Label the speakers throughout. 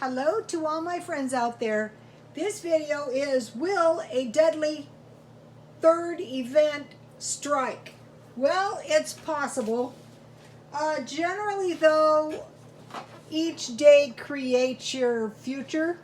Speaker 1: Hello to all my friends out there. This video is, will a deadly third event strike? Well, it's possible. Generally though, each day creates your future.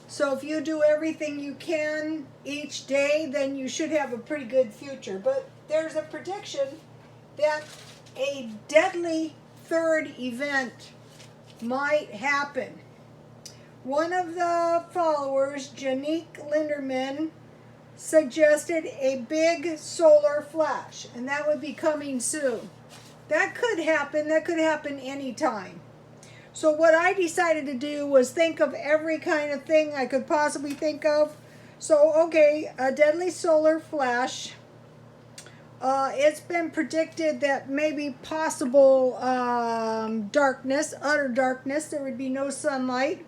Speaker 1: So if you do everything you can each day, then you should have a pretty good future. But there's a prediction that a deadly third event might happen. One of the followers, Janique Linderman, suggested a big solar flash, and that would be coming soon. That could happen. That could happen anytime. So what I decided to do was think of every kind of thing I could possibly think of. So, okay, a deadly solar flash. It's been predicted that maybe possible darkness, utter darkness. There would be no sunlight.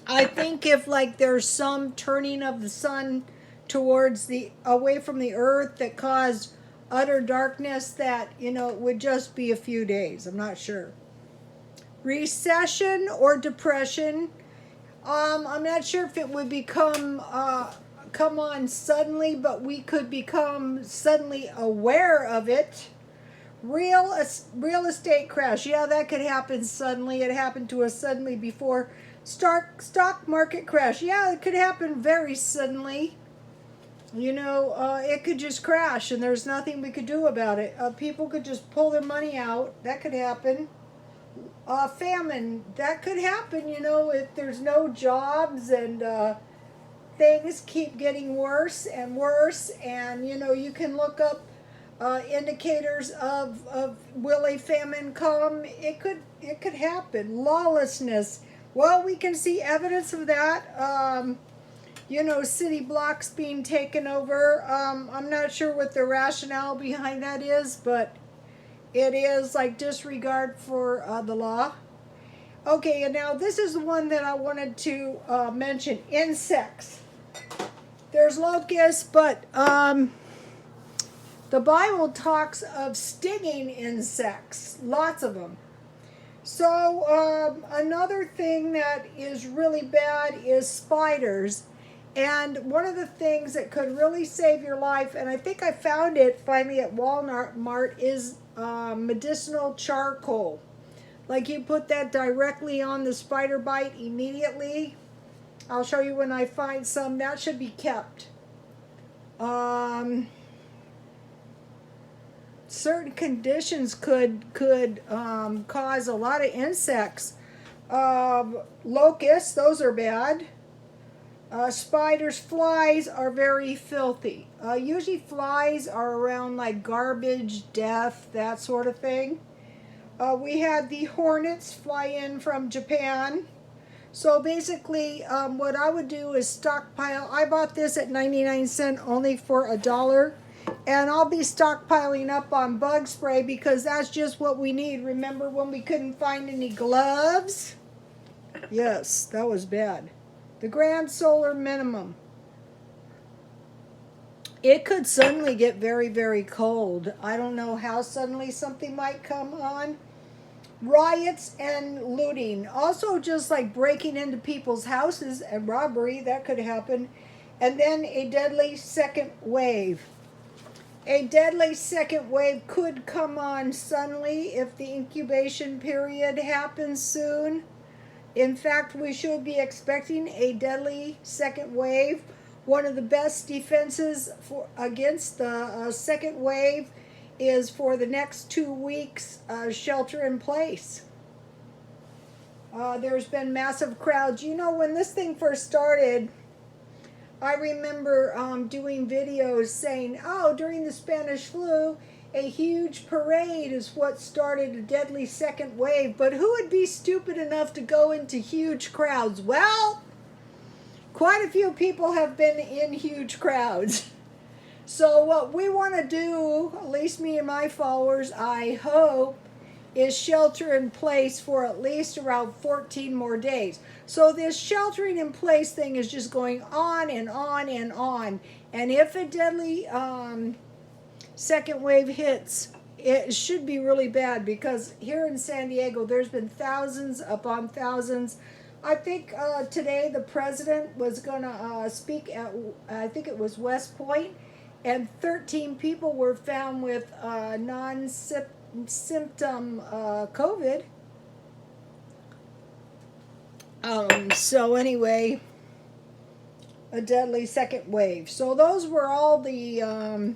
Speaker 1: I think if like there's some turning of the sun towards away from the earth that caused utter darkness, that, you know, it would just be a few days. I'm not sure. Recession or depression. I'm not sure if it would come on suddenly, but we could become suddenly aware of it. Real estate crash. Yeah, that could happen suddenly. It happened to us suddenly before. Stock market crash. Yeah, it could happen very suddenly. You know, it could just crash and there's nothing we could do about it. People could just pull their money out. That could happen. Famine. That could happen, you know, if there's no jobs and things keep getting worse and worse. And, you know, you can look up indicators of will a famine come. It could happen. Lawlessness. Well, we can see evidence of that. You know, city blocks being taken over. I'm not sure what the rationale behind that is, but it is like disregard for the law. Okay, and now this is the one that I wanted to mention. Insects. There's locusts, but the Bible talks of stinging insects. Lots of them. So another thing that is really bad is spiders. And one of the things that could really save your life, and I think I found it finally at Walmart, is medicinal charcoal. Like you put that directly on the spider bite immediately. I'll show you when I find some. That should be kept. Certain conditions could cause a lot of insects. Locusts, those are bad. Spiders, flies are very filthy. Usually flies are around like garbage, death, that sort of thing. We had the hornets fly in from Japan. So basically what I would do is stockpile. I bought this at 99 cents only for $1. And I'll be stockpiling up on bug spray because that's just what we need. Remember when we couldn't find any gloves? Yes, that was bad. The grand solar minimum. It could suddenly get very, very cold. I don't know how suddenly something might come on. Riots and looting. Also just like breaking into people's houses and robbery. That could happen. And then a deadly second wave. A deadly second wave could come on suddenly if the incubation period happens soon. In fact, we should be expecting a deadly second wave. One of the best defenses against the second wave is for the next 2 weeks, shelter in place. There's been massive crowds. You know, when this thing first started, I remember doing videos saying, oh, during the Spanish flu, a huge parade is what started a deadly second wave. But who would be stupid enough to go into huge crowds? Well, quite a few people have been in huge crowds. So what we want to do, at least me and my followers, I hope, is shelter in place for at least around 14 more days. So this sheltering in place thing is just going on and on and on. And if a deadly second wave hits, it should be really bad because here in San Diego, there's been thousands upon thousands. I think today the president was going to speak at, I think it was West Point, and 13 people were found with non-symptom COVID. So anyway, a deadly second wave. So those were all the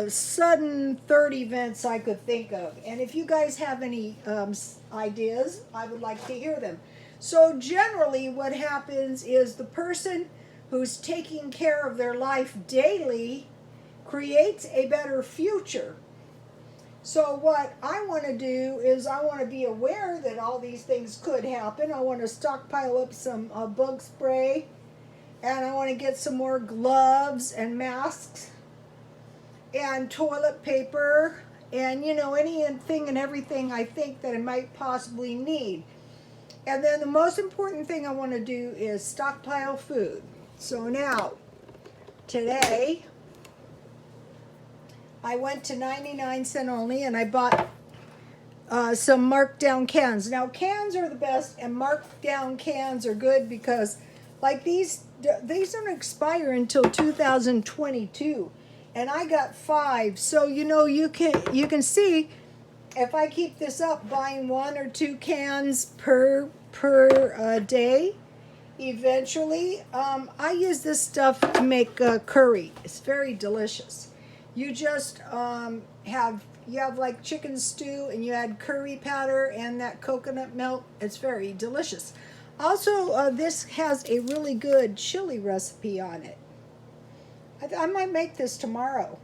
Speaker 1: sudden third events I could think of. And if you guys have any ideas, I would like to hear them. So generally what happens is the person who's taking care of their life daily creates a better future. So what I want to do is I want to be aware that all these things could happen. I want to stockpile up some bug spray, and I want to get some more gloves and masks and toilet paper and, you know, anything and everything I think that I might possibly need. And then the most important thing I want to do is stockpile food. So now, today, I went to 99¢ only and I bought some Markdown cans. Now, cans are the best, and Markdown cans are good because, like, these don't expire until 2022. And I got 5, so you know you can see if I keep this up, buying 1 or 2 cans per day. Eventually, I use this stuff to make curry. It's very delicious. You just have like chicken stew, and you add curry powder and that coconut milk. It's very delicious. Also, this has a really good chili recipe on it. I might make this tomorrow.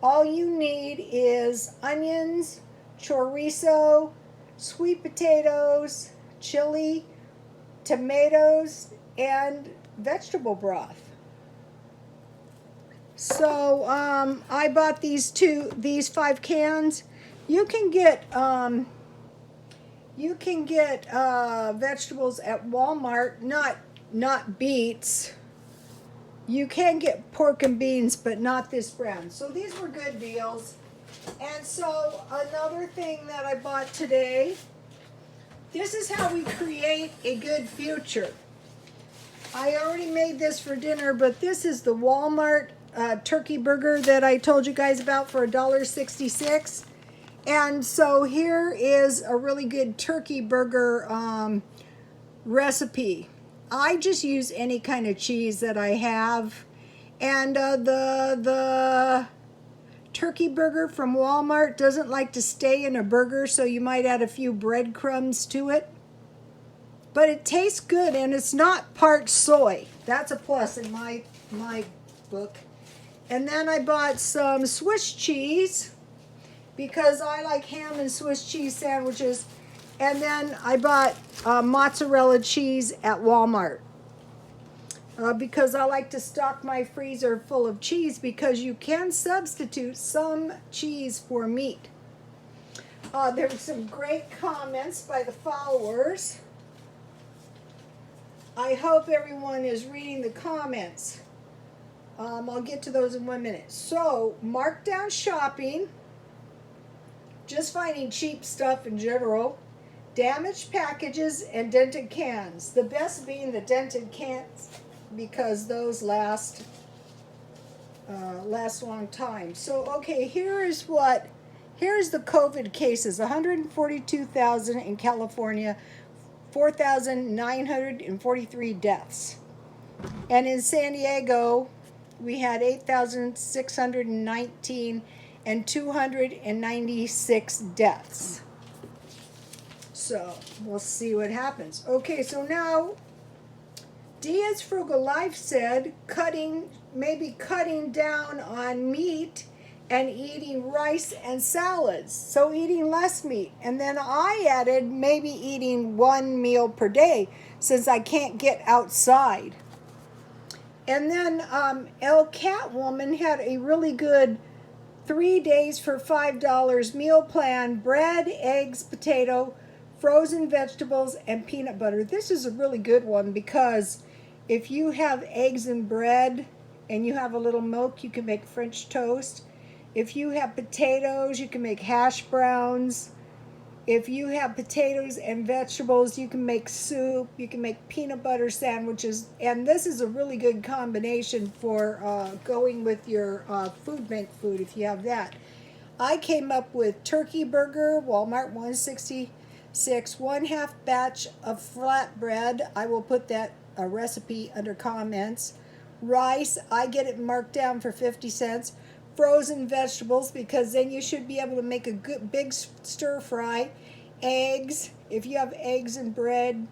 Speaker 1: All you need is onions, chorizo, sweet potatoes, chili, tomatoes, and vegetable broth. So I bought these 5 cans. You can get vegetables at Walmart, not beets. You can get pork and beans, but not this brand. So these were good deals. And so another thing that I bought today, this is how we create a good future. I already made this for dinner, but this is the Walmart turkey burger that I told you guys about for $1.66. And so here is a really good turkey burger recipe. I just use any kind of cheese that I have. And the turkey burger from Walmart doesn't like to stay in a burger, so you might add a few breadcrumbs to it. But it tastes good, and it's not part soy. That's a plus in my book. And then I bought some Swiss cheese because I like ham and Swiss cheese sandwiches. And then I bought mozzarella cheese at Walmart because I like to stock my freezer full of cheese, because you can substitute some cheese for meat. There were some great comments by the followers. I hope everyone is reading the comments. I'll get to those in 1 minute. So, Markdown Shopping, just finding cheap stuff in general, damaged packages, and dented cans. The best being the dented cans, because those last a long time. So, okay, here's the COVID cases. 142,000 in California, 4,943 deaths. And in San Diego, we had 8,619 and 296 deaths. So we'll see what happens. Okay, so now Dia's Frugal Life said maybe cutting down on meat and eating rice and salads. So eating less meat. And then I added maybe eating 1 meal per day since I can't get outside. And then El Catwoman had a really good 3 days for $5 meal plan: bread, eggs, potato, frozen vegetables, and peanut butter. This is a really good one because if you have eggs and bread and you have a little milk, you can make French toast. If you have potatoes, you can make hash browns. If you have potatoes and vegetables, you can make soup. You can make peanut butter sandwiches. And this is a really good combination for going with your food bank food if you have that. I came up with turkey burger, Walmart 166, 1/2 batch of flatbread. I will put that recipe under comments. Rice, I get it marked down for 50 cents. Frozen vegetables, because then you should be able to make a good big stir fry. Eggs, if you have eggs and bread.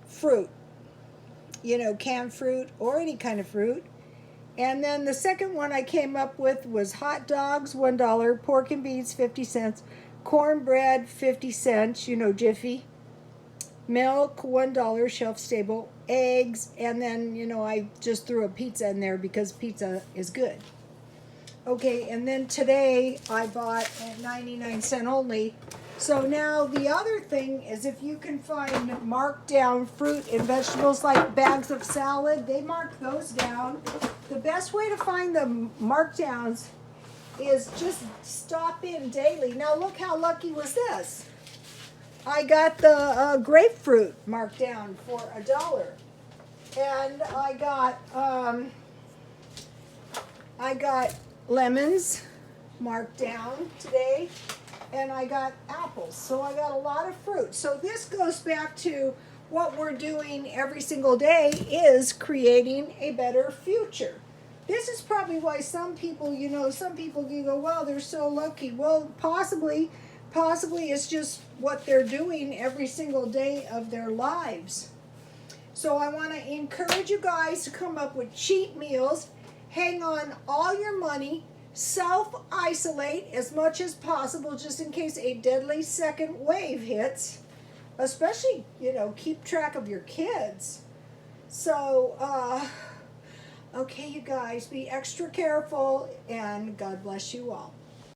Speaker 1: Fruit, canned fruit or any kind of fruit. And then the second one I came up with was hot dogs, $1, pork and beans, 50 cents, cornbread, 50 cents, Jiffy, milk, $1, shelf stable, eggs, and then, I just threw a pizza in there because pizza is good. Okay, and then today I bought at 99 cents only. So now the other thing is, if you can find markdown fruit and vegetables like bags of salad, they mark those down. The best way to find the markdowns is just stop in daily. Now look how lucky was this. I got the grapefruit marked down for $1. And I got lemons marked down today, and I got apples. So I got a lot of fruit. So this goes back to what we're doing every single day, is creating a better future. This is probably why some people, you go, well, they're so lucky. Well, possibly it's just what they're doing every single day of their lives. So I want to encourage you guys to come up with cheat meals, hang on all your money, self-isolate as much as possible just in case a deadly second wave hits. Especially, keep track of your kids. So, okay, you guys, be extra careful, and God bless you all.